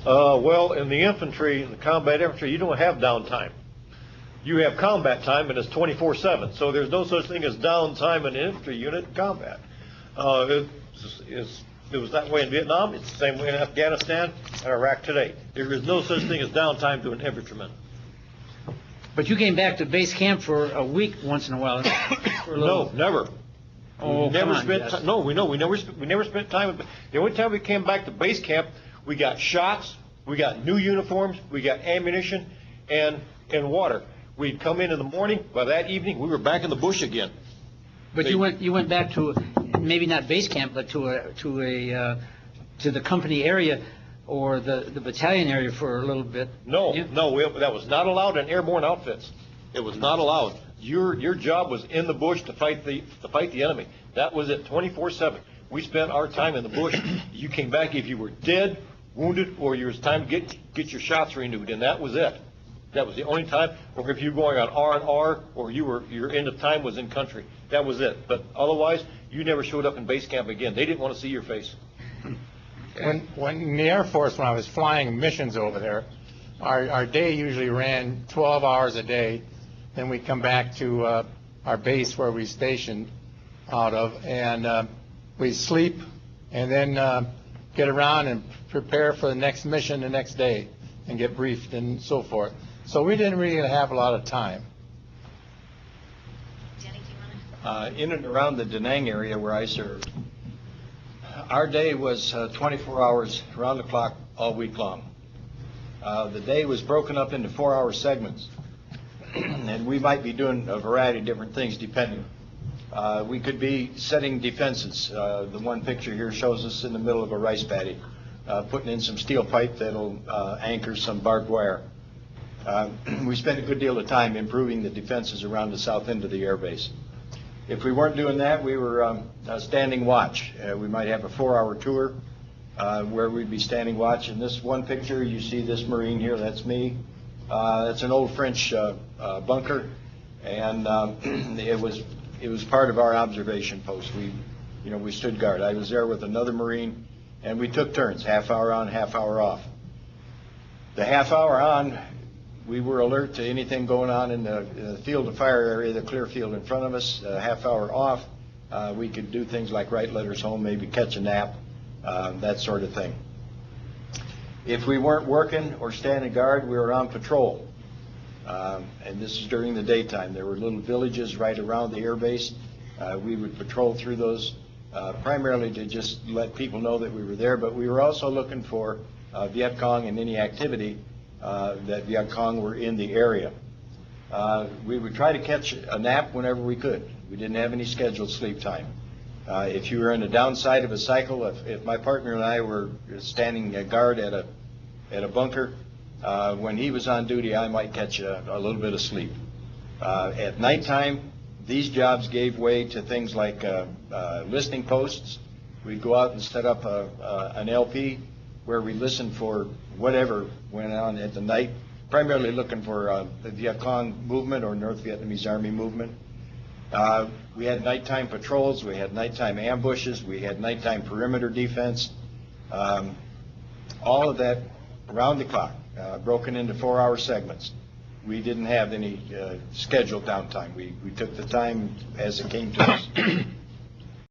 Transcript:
Well, in the infantry, in the combat infantry, you don't have downtime. You have combat time, and it's 24/7. So there's no such thing as downtime in an infantry unit in combat. It was that way in Vietnam. It's the same way in Afghanistan and Iraq today. There is no such thing as downtime to an infantryman. But you came back to base camp for a week once in a while. For a little... No, never. Oh, we never spent. yes. No, we know we never spent time. The only time we came back to base camp, we got shots, we got new uniforms, we got ammunition, and water. We'd come in the morning. By that evening, we were back in the bush again. But you went back to maybe not base camp, but to the company area or the battalion area for a little bit. No, yeah? no, that was not allowed in airborne outfits. It was not allowed. Your job was in the bush to fight the enemy. That was it, 24/7. We spent our time in the bush. You came back if you were dead, wounded, or it was time to get your shots renewed, and that was it. That was the only time, or if you were going on R&R, or your end of time was in country. That was it. But otherwise, you never showed up in base camp again. They didn't want to see your face. When in the Air Force, when I was flying missions over there, our day usually ran 12 hours a day. Then we come back to our base where we stationed out of, and we sleep, and then get around and prepare for the next mission the next day, and get briefed and so forth. So we didn't really have a lot of time. Danny, do you want to? In and around the Da Nang area where I served, our day was 24 hours around the clock all week long. The day was broken up into 4-hour segments, and we might be doing a variety of different things depending. We could be setting defenses. The one picture here shows us in the middle of a rice paddy, putting in some steel pipe that'll anchor some barbed wire. We spent a good deal of time improving the defenses around the south end of the air base. If we weren't doing that, we were standing watch. We might have a 4-hour tour where we'd be standing watch. In this one picture, you see this Marine here, that's me. That's an old French bunker, and it was part of our observation post. We stood guard. I was there with another Marine, and we took turns, half hour on, half hour off. The half hour on, we were alert to anything going on in the field of fire area, the clear field in front of us. Half hour off, we could do things like write letters home, maybe catch a nap, that sort of thing. If we weren't working or standing guard, we were on patrol. And this is during the daytime. There were little villages right around the air base. We would patrol through those primarily to just let people know that we were there, but we were also looking for Viet Cong and any activity that Viet Cong were in the area. We would try to catch a nap whenever we could. We didn't have any scheduled sleep time. If you were in the downside of a cycle, if my partner and I were standing guard at a bunker, when he was on duty, I might catch a little bit of sleep. At nighttime, these jobs gave way to things like listening posts. We'd go out and set up an LP where we listened for whatever went on at the night, primarily looking for the Viet Cong movement or North Vietnamese Army movement. We had nighttime patrols, we had nighttime ambushes, we had nighttime perimeter defense, all of that around the clock, broken into 4-hour segments. We didn't have any scheduled downtime. We took the time as it came to us.